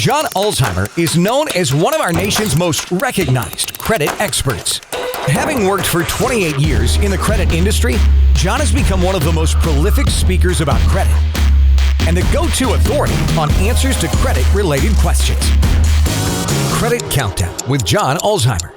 John Ulzheimer is known as one of our nation's most recognized credit experts. Having worked for 28 years in the credit industry, John has become one of the most prolific speakers about credit and the go-to authority on answers to credit-related questions. Credit Countdown with John Ulzheimer.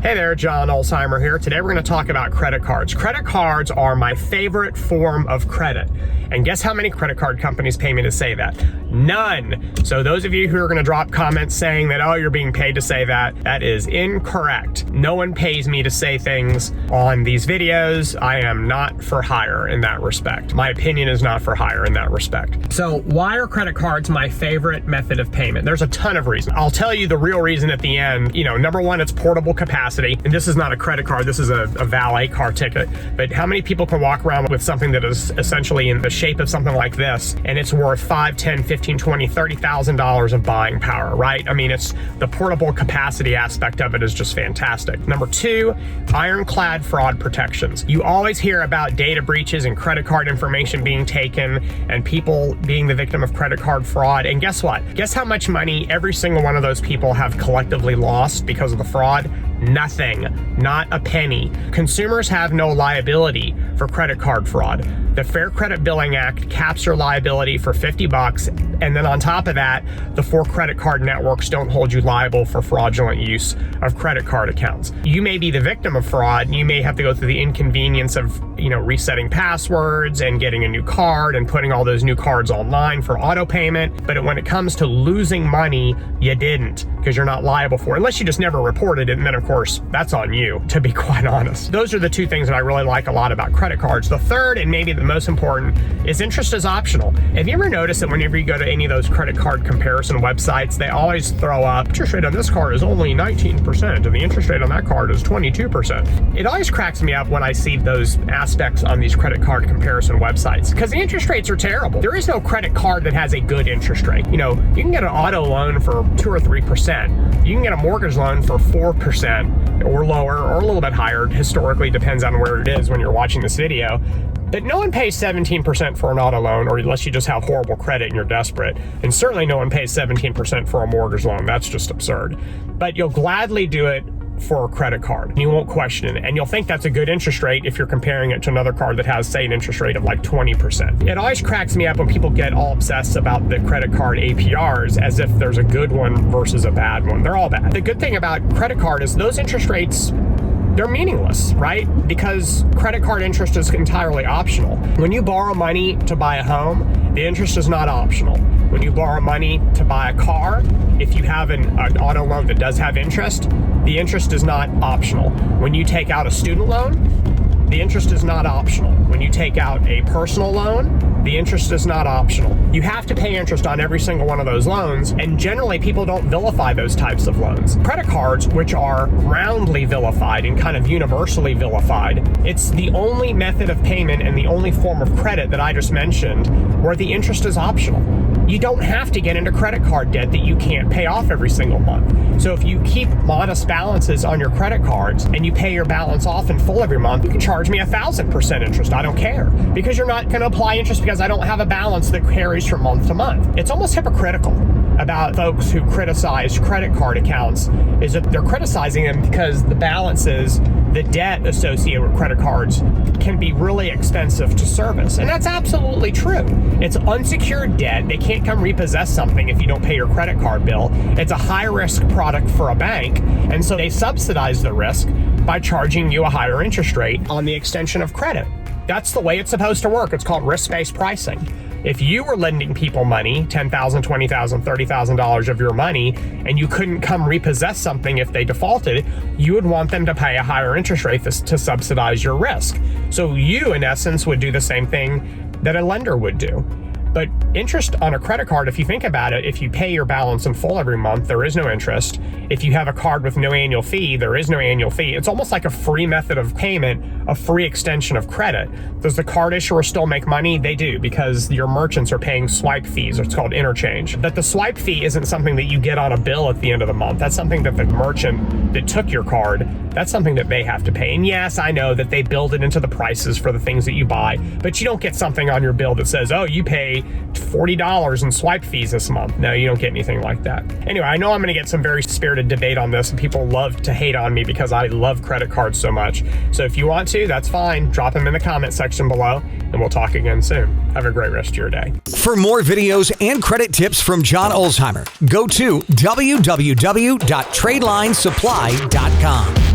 Hey there, John Ulzheimer here. Today we're going to talk about credit cards. Credit cards are my favorite form of credit. And guess how many credit card companies pay me to say that? None. So those of you who are going to drop comments saying that, oh, you're being paid to say that, that is incorrect. No one pays me to say things on these videos. I am not for hire in that respect. My opinion is not for hire in that respect. So why are credit cards my favorite method of payment? There's a ton of reasons. I'll tell you the real reason at the end. Number one, it's portable capacity. And this is not a credit card. This is a valet car ticket. But how many people can walk around with something that is essentially in the shape of something like this, and it's worth $5, $10, $15, $20, $30,000 of buying power, right? I mean, it's the portable capacity aspect of it is just fantastic. Number two, ironclad fraud protections. You always hear about data breaches and credit card information being taken and people being the victim of credit card fraud. And guess what? Guess how much money every single one of those people have collectively lost because of the fraud? Nothing, not a penny. Consumers have no liability for credit card fraud. The Fair Credit Billing Act caps your liability for $50, and then on top of that, the 4 credit card networks don't hold you liable for fraudulent use of credit card accounts. You may be the victim of fraud. You may have to go through the inconvenience of, resetting passwords and getting a new card and putting all those new cards online for auto payment. But when it comes to losing money, you didn't, because you're not liable for it, unless you just never reported it. And then of course, that's on you, to be quite honest. Those are the 2 things that I really like a lot about credit cards. The third, and maybe the most important, is interest is optional. Have you ever noticed that whenever you go to any of those credit card comparison websites, they always throw up, interest rate on this card is only 19%, and the interest rate on that card is 22%. It always cracks me up when I see those aspects on these credit card comparison websites, because the interest rates are terrible. There is no credit card that has a good interest rate. You can get an auto loan for 2 or 3%. You can get a mortgage loan for 4% or lower, or a little bit higher. Historically, depends on where it is when you're watching this video. But no one pays 17% for an auto loan, or unless you just have horrible credit and you're desperate. And certainly no one pays 17% for a mortgage loan. That's just absurd. But you'll gladly do it for a credit card. You won't question it. And you'll think that's a good interest rate if you're comparing it to another card that has, say, an interest rate of like 20%. It always cracks me up when people get all obsessed about the credit card APRs as if there's a good one versus a bad one. They're all bad. The good thing about credit card is those interest rates, they're meaningless, right? Because credit card interest is entirely optional. When you borrow money to buy a home, the interest is not optional. When you borrow money to buy a car, if you have an auto loan that does have interest, the interest is not optional. When you take out a student loan, the interest is not optional. When you take out a personal loan, the interest is not optional. You have to pay interest on every single one of those loans, and generally people don't vilify those types of loans. Credit cards, which are roundly vilified and kind of universally vilified, it's the only method of payment and the only form of credit that I just mentioned where the interest is optional. You don't have to get into credit card debt that you can't pay off every single month. So if you keep modest balances on your credit cards and you pay your balance off in full every month, you can charge me 1,000% interest. I don't care, because you're not going to apply interest because I don't have a balance that carries from month to month. It's almost hypocritical about folks who criticize credit card accounts is that they're criticizing them because the balances, the debt associated with credit cards can be really expensive to service. And that's absolutely true. It's unsecured debt. They can't come repossess something if you don't pay your credit card bill. It's a high-risk product for a bank, and so they subsidize the risk by charging you a higher interest rate on the extension of credit. That's the way it's supposed to work. It's called risk-based pricing. If you were lending people money, $10,000, $20,000, $30,000 of your money, and you couldn't come repossess something if they defaulted, you would want them to pay a higher interest rate to subsidize your risk. So you, in essence, would do the same thing that a lender would do. But interest on a credit card, if you think about it, if you pay your balance in full every month, there is no interest. If you have a card with no annual fee, there is no annual fee. It's almost like a free method of payment, a free extension of credit. Does the card issuer still make money? They do, because your merchants are paying swipe fees. It's called interchange. But the swipe fee isn't something that you get on a bill at the end of the month. That's something that the merchant that took your card, that's something that they have to pay. And yes, I know that they build it into the prices for the things that you buy, but you don't get something on your bill that says, oh, you pay $40 in swipe fees this month. No, you don't get anything like that. Anyway, I know I'm going to get some very spirited debate on this, and people love to hate on me because I love credit cards so much. So if you want to, that's fine. Drop them in the comment section below, and we'll talk again soon. Have a great rest of your day. For more videos and credit tips from John Ulzheimer, go to www.tradelinesupply.com.